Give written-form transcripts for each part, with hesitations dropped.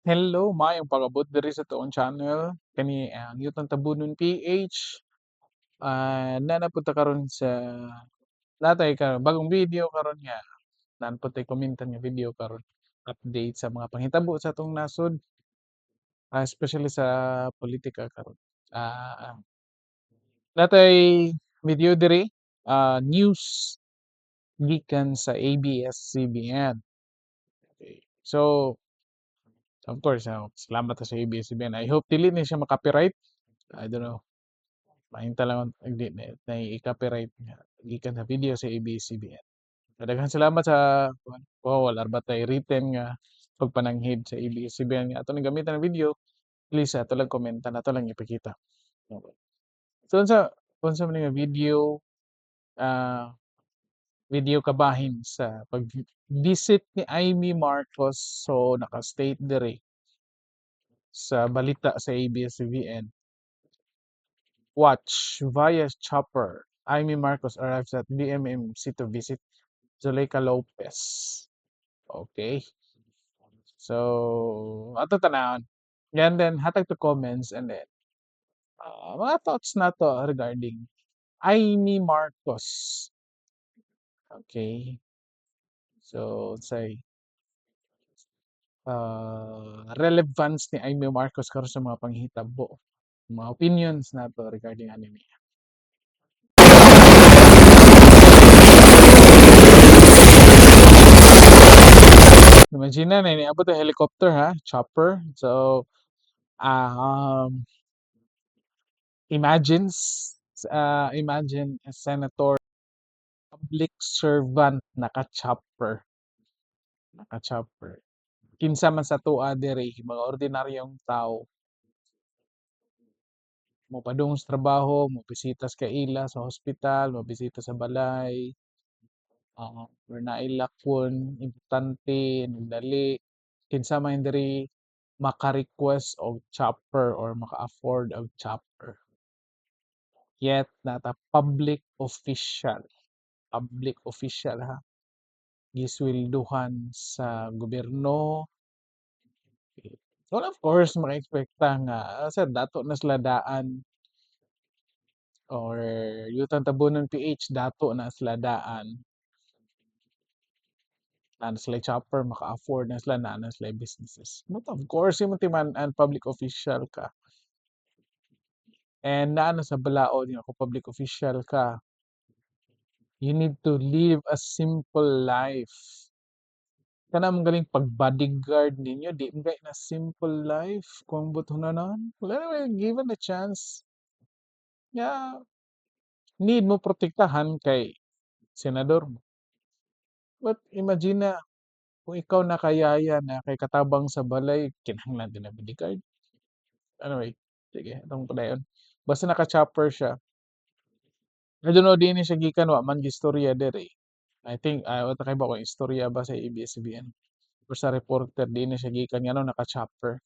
Hello, maayong pag-abot diri sa tuong channel. Kani ang Yutang Tabunon PH. Nanapunta karon sa natay ka bagong video karon nga nanputay komentan nga video karon update sa mga panghitabo sa atong nasod, especially sa politika karon. Natay video diri news gikan sa ABS-CBN. Okay. So, of course, salamat sa ABS-CBN. I hope dili ni siya maka-copyright. I don't know. Mahimta lang hindi nai-copyright nga gikan sa video sa ABS-CBN. Daghang salamat sa wala ba tay written nga pagpananghid sa ABS-CBN nga ato gamitan ng video. Please ato lang komenta nato lang ipakita. Okay. So unsa man nga ah, video kabahin sa pag-visit ni Amy Marcos, so naka-state diri sa balita sa ABS-CBN. Watch via chopper. Amy Marcos arrives at BMMC to visit Zuleika Lopez. Okay. So, ato tanawon. And then, hatag to comments and then, mga thoughts na to regarding Amy Marcos. Okay. So, say, relevance ni Amy Marcos karon sa mga panghitabo. Mga opinions na to regarding anime. Imagine na niabot ang helicopter ha, chopper. So, um, imagine a senator, public servant, naka-chopper. Kinsa man sa tua diri, mga ordinaryong tao, mopadung sa trabaho, mobisita sa ila sa hospital, mobisita sa balay, or nailakon, importante, nagdali, kinsa man diri maka-request og chopper or maka-afford og chopper. Yet nata public official ha, gisweldohan sa gobyerno. Well, of course maka-expecta nga sa dato na sila daan or Yutang Tabunon PH dato na sila daan. Na sila chopper, maka-afford na sila na sila businesses. But of course, yung timan and public official ka. And na sa balaod yung ako public official ka. You need to live a simple life. Kana mong galing pag-bodyguard ninyo, di mo na simple life. Kung buto na nun, wala given a chance. Yeah, need mo protektahan kay senador mo. But imagine na, kung ikaw nakayaya na kay katabang sa balay, kinahanglan din na bodyguard. Anyway, sige, itong padayon. Basta naka-chopper siya. I don't know, di ni siya gikan, wa man gistorya diri. I think, wata kay ba kung istorya ba sa ABS-CBN? Or sa reporter, di na siya gikan nga naka-chopper.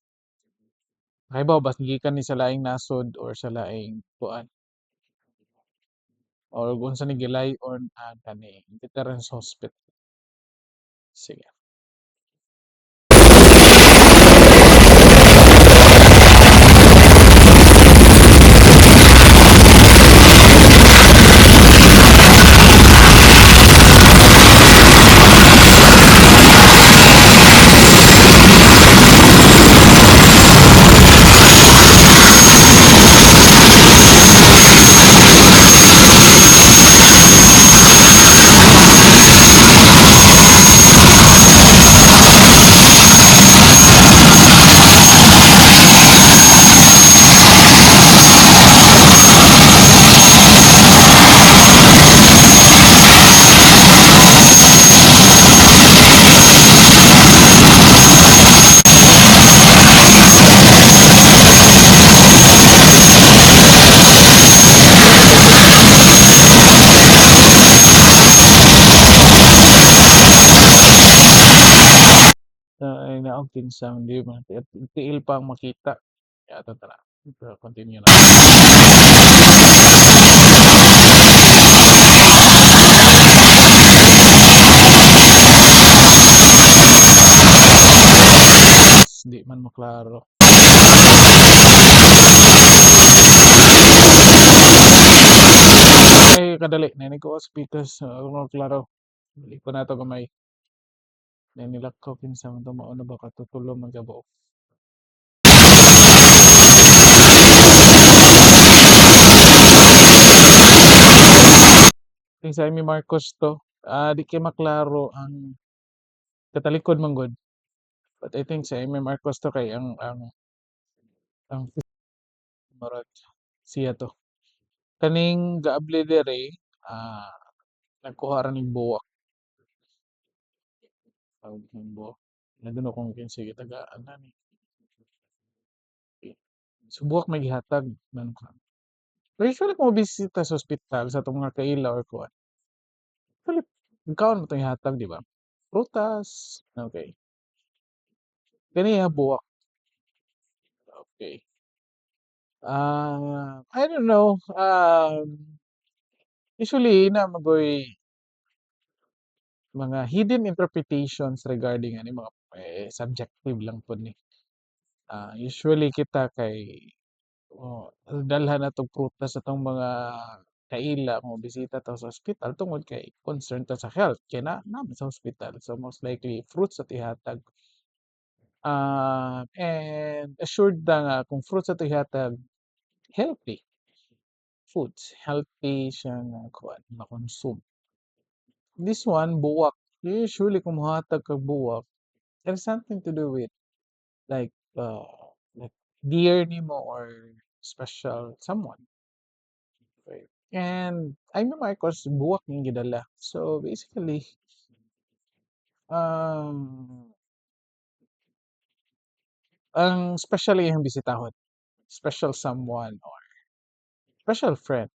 Kay ba, bas gikan ni sa laing nasod or sa laing kuan. Or kung sa nigilay on kani Veterans Hospital. Sige. Ay naog kinsa hindi man tiil pa ang makita. Kaya ito tara. Continue na. di man maklaro. Ay kadali nini ko speakers maklaro. Dili ko nato gamay. Nanilakaw kinsa man to mao na ba katutulo man kabo. Kay sa Amy Marcos to, di kay maklaro ang katalikod man gud. But I think sa Amy Marcos to kay ang murag siya to. Kaning gaable dere ah nagkuha ra ning buwak. Tawag ning buwak. Nandun akong kinsa gitagaan na ni. Subuak may gihatag man ka. Pero usually kung mobisita sa ospital sa itong mga kaila or kuan, usually kaon mo itong ihatag, di ba? Prutas, okay. Kani buwak, okay. I don't know. Usually na magoy mga hidden interpretations regarding ani mga subjective lang po ni. Usually kita kay dalhan na tong prutas sa tong mga kaila mo bisita ta sa ospital tungod kay concern ta sa health kay naman sa ospital, so most likely fruits at ihatag. And assured na nga kung fruits at ihatag healthy foods, healthy siya nga kuan ma-consume. This one buwak, usually kung mohatag kag buwak, there's something to do with like like dear nimo or special someone. Okay. And I'm Marcos buwak ning gidala. So basically, um, ang special iyang bisitahon, special someone or special friend.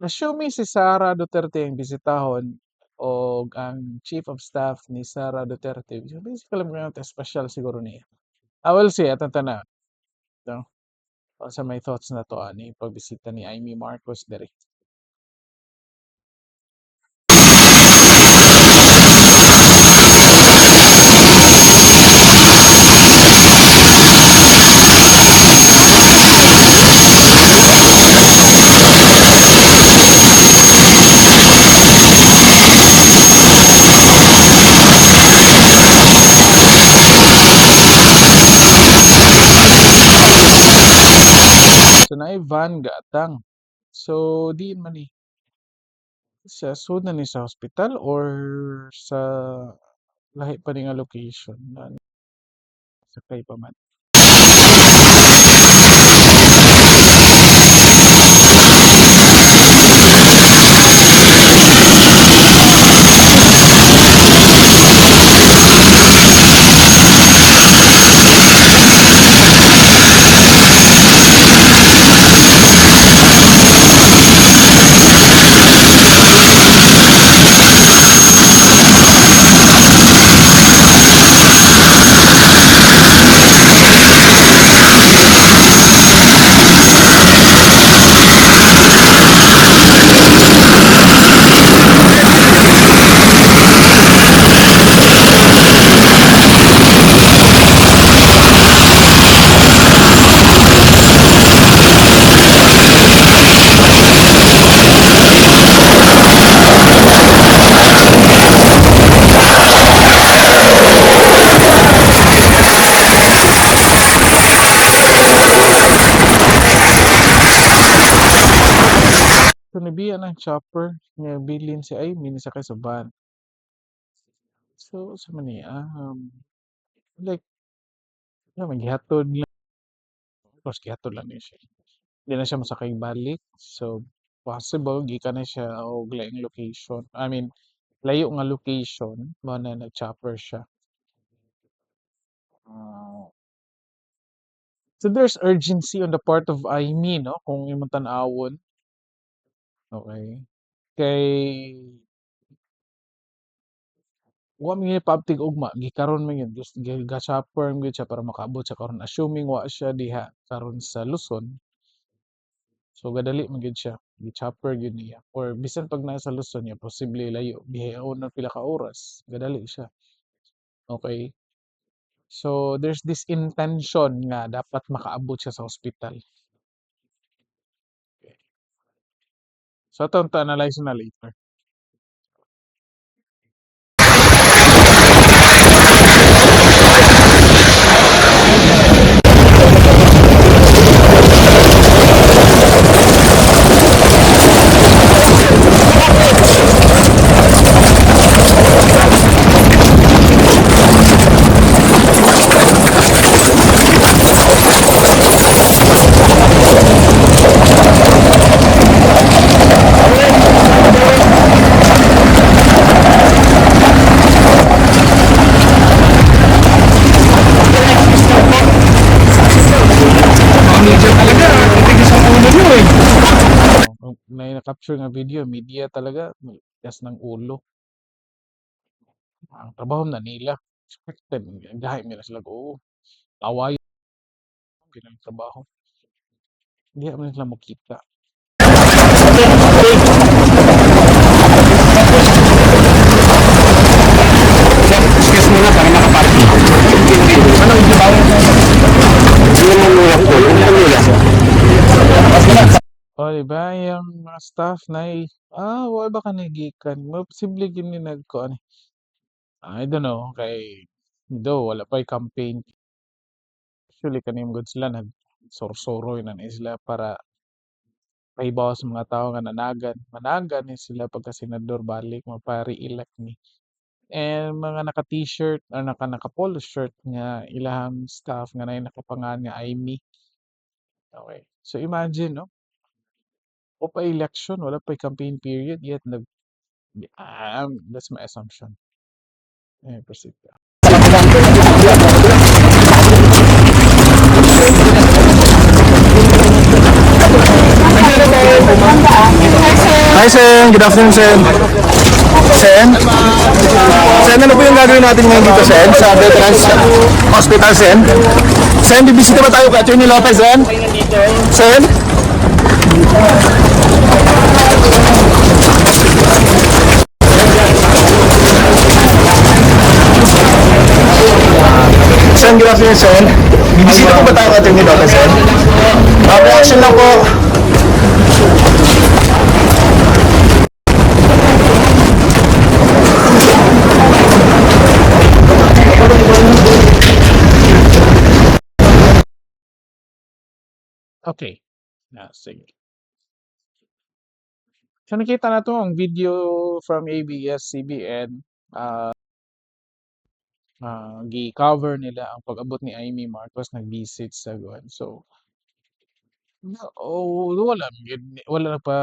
Assuming si Sara Duterte ang bisitahon o ang chief of staff ni Sara Duterte, so basically mga special siguro niya. I will see, atong tana. No? Sa my thoughts na to ani pagbisita ni Amy Marcos dere. So naay van gaatang. So di man ni siya sud na ni sa hospital or sa lahi pa ni nga location na sakay pa man. So nabiya ng chopper nga bilin si ay mini sakay sa van. So sa man ni like na maghihatod lang, of course gihatod lang ni siya. Di na siya masakay balik. So possible gikan na siya og laing location. I mean layo nga location mo na nag-chopper siya. Ah, so there's urgency on the part of Aimee, no? Kung imong tan-awon. Okay. Kay wa man gyud paabtig ugma gikaron man yun gusto ga-chopper man gyud siya para makaabot sa karon assuming wa siya diha karon sa Luzon. So gadali man gyud siya gi-chopper gyud niya or bisan pag nasa Luzon niya posible layo bihayon na pila ka oras gadali siya. Okay. So there's this intention nga dapat makaabot siya sa hospital. So atong to-analyze na later. May na-capture nga video, media talaga, gas ng ulo. Ang trabaho na nila. Expected, gahay nila sila, oo. Away, ganang trabaho. Hindi naman sila makita. Excuse mo na para makaparking. Anong trabaho? Hindi mo muna po. Ano nila? O, diba, yung mga staff na wala ba ka nagikan? Posible gini nagkuan. I don't know, kay, do, wala pa yung campaign. Actually, kanim good sila, nag-sorsoroy na sila para pahibaw sa mga tao nga nanagan. Managan ni sila pagka senador balik, mapa-re-elect ni. And mga naka-t-shirt or naka-polo shirt nga ilahang staff nga na nakapangan nga IME. Okay. So imagine, no? O pa election, wala pa campaign period, yet that's my assumption. Proceed ka. Hi, Sen. Good afternoon, Sen. Sen? Sen, ano po yung gagawin natin ngayon dito, Sen? Sa Veterans Hospital, Sen? Sen, bibisita ba tayo kay Atty. Lopez, Sen? Sen? Sen, good afternoon, Sen. Bibisita po ba tayo kay Atty. Lopez, Sen? Reaction lang po. Okay. Sige. So nakita na to ang video from ABS-CBN. Gi-cover nila ang pag-abot ni Amy Marcos nag-visit sa Guan. So, wala na pa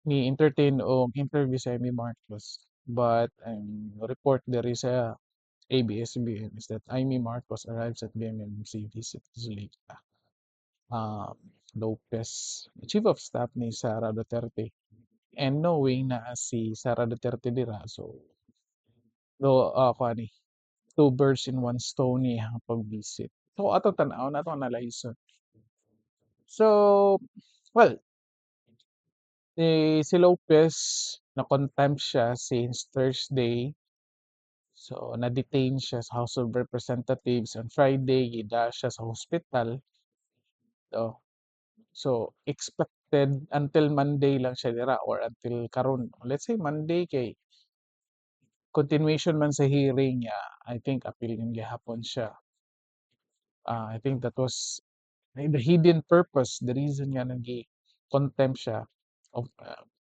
ni entertain o interview sa Amy Marcos. But ang report there sa ABS-CBN is that Amy Marcos arrives at BMMC visit Zuleika Lopez, Chief of Staff ni Sara Duterte. And knowing na si Sara Duterte dira, so kuani, two birds in one stone ni ang pag-visit. So ato tanaw na to analyze. So, well, si Lopez na-contempt siya since Thursday. So, na-detain siya sa House of Representatives on Friday, siya sa hospital. So, expected until Monday lang siya dira or until karon. Let's say Monday kay continuation man sa hearing niya. I think appeal yung gihapon siya. I think that was the hidden purpose, the reason nga nag-contempt siya of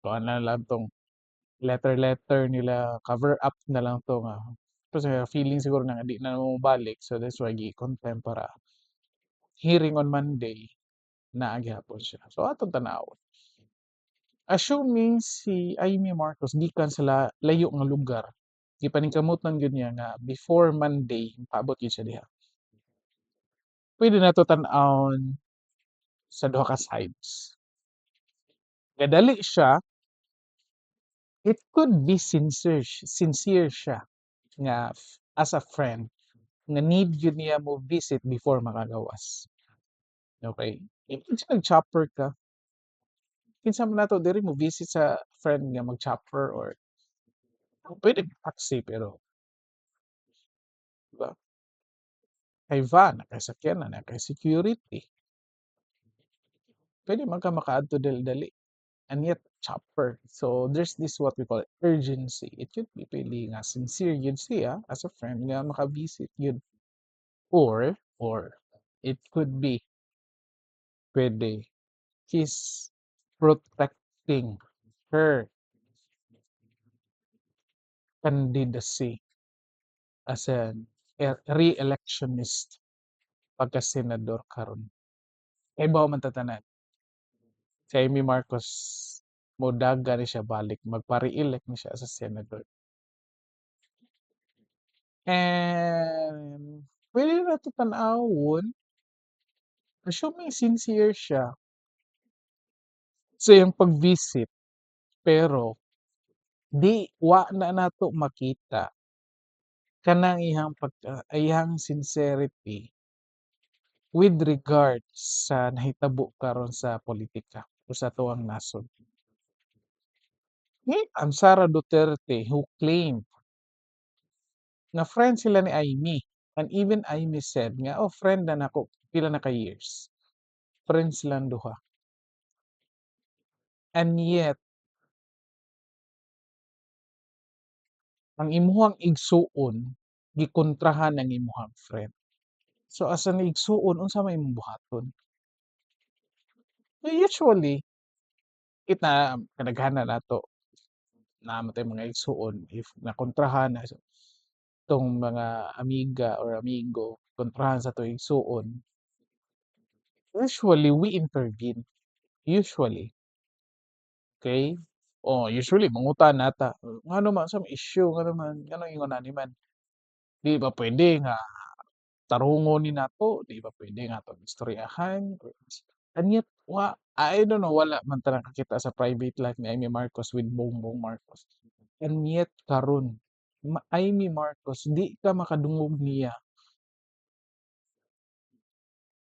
kung ano lang tong letter nila, cover up na lang to nga. Kasi feeling siguro na nga di na bumabalik, so that's why gi-contempt para hearing on Monday na agyapon siya. So atong tanawon. Assuming si Amy Marcos gikan sa layo nga lugar, gipaningkamutan gyud niya nga before Monday paabot gyud siya diha. Pwede na to tan-awon sa duha ka sides. Gadali siya, it could be sincere siya nga as a friend nga need yun niya mo visit before makagawas. Okay? If nag-chopper ka, kinsa man nato diri mo visit sa friend nga mag-chopper or pwede taxi pero diba? kay van, kay sakyanan, kay security. Pwede man ka makaadto dali-dali. And yet, chopper. So, there's this what we call urgency. It should be pwede nga sincere yun siya as a friend nga makabisit yun. Or, it could be pwede he's protecting her candidacy as an re-electionist pagka-senador karon. Kay bawo man tatanan. Si Amy Marcos modaga ni siya balik, magpa-re-elect ni siya as a senador. And pwede na ito tanawon, assuming sincere siya sa iyang pag-visit, pero di wa na nato makita kanang iyang sincerity with regards sa nahitabo karon sa politika o sa tuwang nasod. Ni ang Sara Duterte who claimed na friend sila ni Amy. And even Amy said nga, oh, friend na nako, pila na ka years. Friends lang duha. And yet, ang imuhang igsuon, gikontrahan ang imuhang friend. So, as an igsuon, unsa may imong buhaton? Usually, kita kadaghanan nato naamo tayong mga igsuon if nakontrahan na itong mga amiga or amigo, kontrahan sa to igsuon, usually we intervene. Usually. Okay? Oh, usually mangutan nata. Ngano man sa issue ngano man, ngano ingon ani man. Di ba pwede nga tarungon ni nato, di ba pwede nga to istoryahan. And yet, I don't know, wala man ta nakakita sa private life ni Amy Marcos with Bongbong Marcos. And yet, karon, Amy Marcos, di ka makadungog niya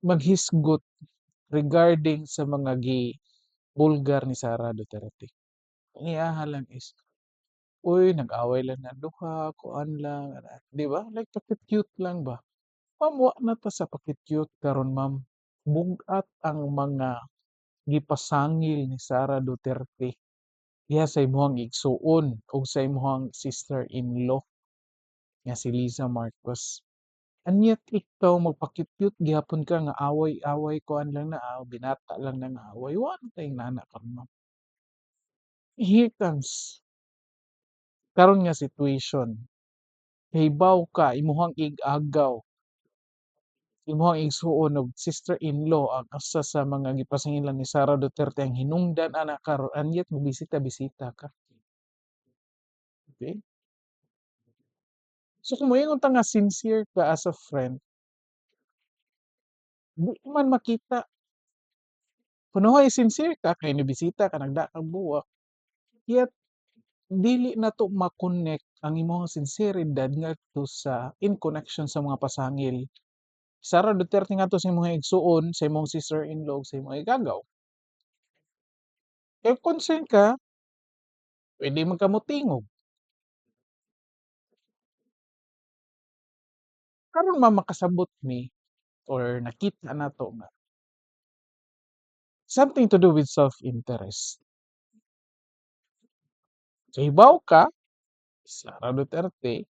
maghisgot regarding sa mga bulgar ni Sara Duterte. Ang iyaha lang is, uy, nag-away lang na duha, kuan lang, 'di ba? Like pakit-cute lang ba? Ma'am, wa na ta sa pakit-cute karon, ma'am. Bugat ang mga gipasangil ni Sara Duterte diha sa imong igsuon ug sa imong sister-in-law nga si Liza Marcos. And yet ikaw magpa-cute-cute gihapon ka nga away-away kuan lang na binata lang na nga away. Wa na tayong nana karon, ma'am. Here comes karon nga situation. Hibaw ka imuhang ig-agaw, imuhang igsuon og sister-in-law ang asa sa mga gipasingilan ni Sara Duterte ang hinungdan ana karon and yet bisita-bisita ka. Okay? So kung moingon ta nga sincere ka as a friend, di man makita kunuhay sincere ka kay nibisita ka nagda kang buwak, yet dili nato ma-connect ang imong sinseridad ngadto sa in connection sa mga pasangil. Sara Duterte ngadto sa imong igsuon, sa imong sister-in-law, sa imong igagaw. Kay concern ka, pwede man ka motingog. Karon man makasabot mi or nakita nato nga something to do with self-interest. Kahibaw ka, Sara Duterte,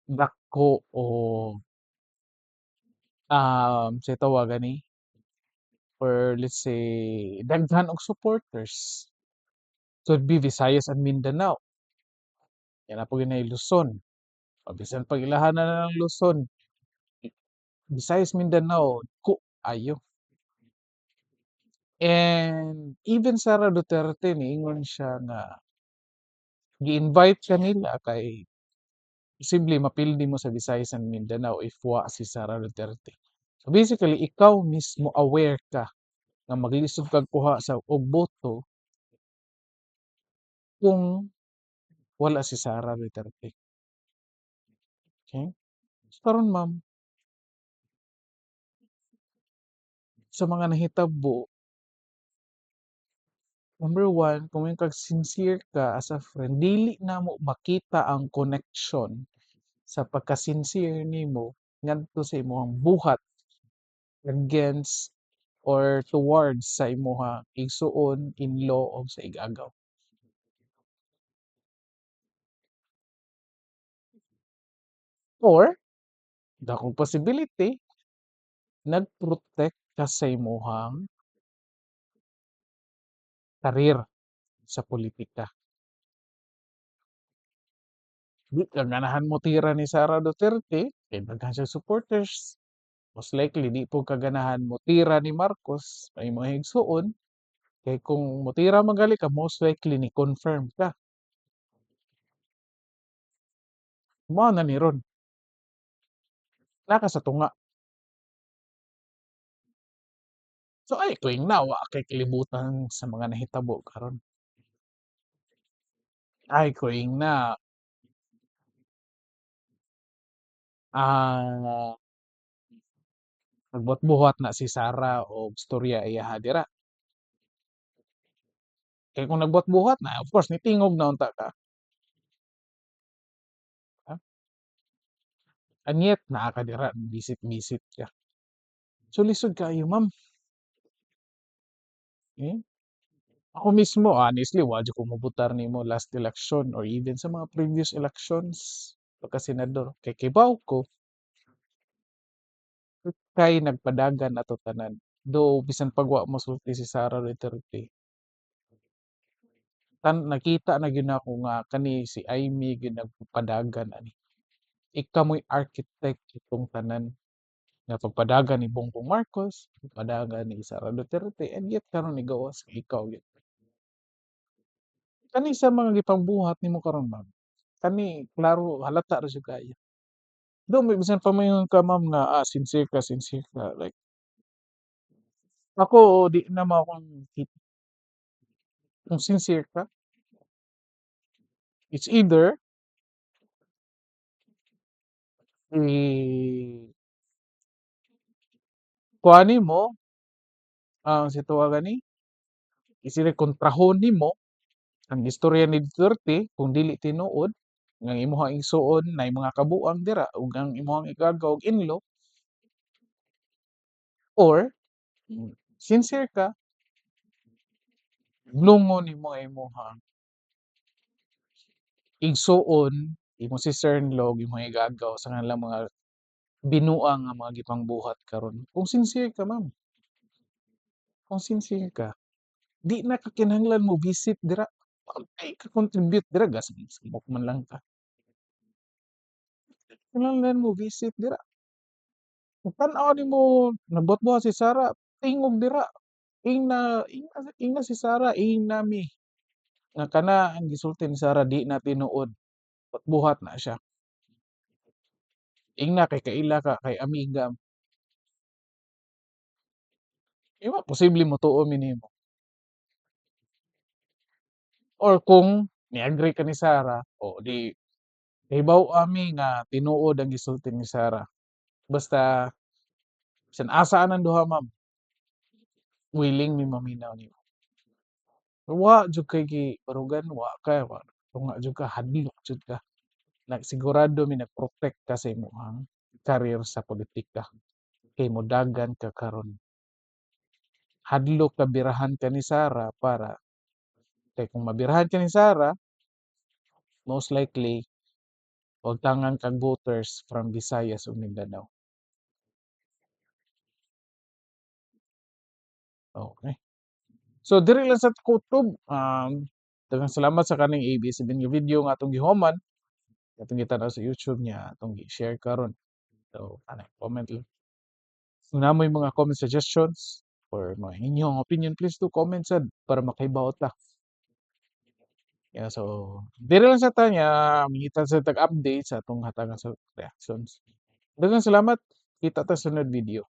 dako o sa tawagan ni or let's say daghan og supporters. Could be Visayas and Mindanao. Yan na po ginay Luzon. O bisan pag ilahanan na ng Luzon, Visayas, Mindanao, ko ayo. And even Sara Duterte niingon siya nga gi-invite ka nila kay posible mapildi mo sa Visayas and Mindanao if wa si Sara Duterte. So basically, ikaw mismo aware ka nga maglisod kag kuha sa og boto kung wala si Sara Duterte. Okay? So karon ma'am, sa mga nahitabo, number one, kung yung kag-sincere ka as a friend, dili na mo makita ang connection sa pagka-sincere nimo ngadto sa imong buhat against or towards sa imong igsuon, in-law o sa igagaw. Or dakong possibility nag-protect ka sa imong karir sa politika. Di ka ganahan mo tira ni Sara Duterte, kay daghan siyang supporters. Most likely di po kaganahan mo tira ni Marcos, ay mo higsuon. Kay kung mutira magali ka, most likely ni confirm ka. Mao na ni ron. Naka sa tunga. So ay tuwing na wa kay kalibutan sa mga nahitabo karon. Ay tuwing na ah nagbuhat-buhat na si Sara og storya iyaha dira. Kay kung nagbuhat-buhat na, of course nitingog na unta ka. Ha? And yet naa ka dira, bisit-bisit ka. So lisod kayo, ma'am. Eh? Ako mismo, honestly, wa jud ko mobotar nimo last election or even sa mga previous elections pagka senador. Kay kibaw ko, kay nagpadagan ato tanan. Though bisan pag wa mosulti si Sara Duterte, nakita na gyud nako nga kani si Amy gyud nagpadagan ani. Ika mo'y architect itong tanan nga pagpadagan ni Bongbong Marcos, pagpadagan ni Sara Duterte, and yet karon ni gawas ikaw gyud. Kani sa mga gipangbuhat nimo karon, ma'am. Kani klaro halata ra jud kayo. Do may bisan pa mayon ka, ma'am, nga sincere ka like ako di na mao akong kung sincere ka, it's either i kuha nimo ang si tuwagan ni isili kontrahon nimo ang istorya ni Duterte kung dili tinuod nga imong igsuon nay mga kabuang dira ug ang imong igagaw og inlaw or sincere ka lungon nimo ang imong igsuon imong sister-in-law ug imong igagaw sa kanilang mga binuang nga mga gipangbuhat karon. Kung sincere ka, ma'am, kung sincere ka, di na ka kinahanglan mo visit dira. Ay ka-contribute dira gas sumok man lang ka. Kinahanglan mo visit dira. Kung tan-aw nimo nagbuhat-buhat si Sara, tingog dira. Ingna si Sara, inami nga kana ang gisulti ni Sara di na tinuod. Buhat na siya. Ingna kay kaila ka kay amiga. Di ba posible motuo mi nimo? Or kung ni-agree ka ni Sara, o di nahibaw-a mi nga tinuod ang gisulti ni Sara. Basta bisan asa anang duha, ma'am, willing mi maminaw nimo. Wa jud kay gibarugan, wa tunga jud ka, hadlok jud ka. Sigurado mi nag-protect ka sa imong career sa politika. Kay modagan ka karon. Hadlok ka birahan ka ni Sara para kay kung mabirahan ka ni Sara, most likely wagtangan kang voters from Visayas ug Mindanao. Okay. So diri lang sa kutob, daghang salamat sa kaning ABS-CBN nga video nga atong gihuman, atong gitanaw sa YouTube niya, atong gi-share karon. So ana, comment lang. Kung namoy mga comment suggestions or mga inyong opinion, please do comment sad para makahibaw ta. Yeah, so diri lang sa tanya, mangitan sa tag-update sa atong hatagan sa reactions. Daghang salamat. Kita ta sa sunod video.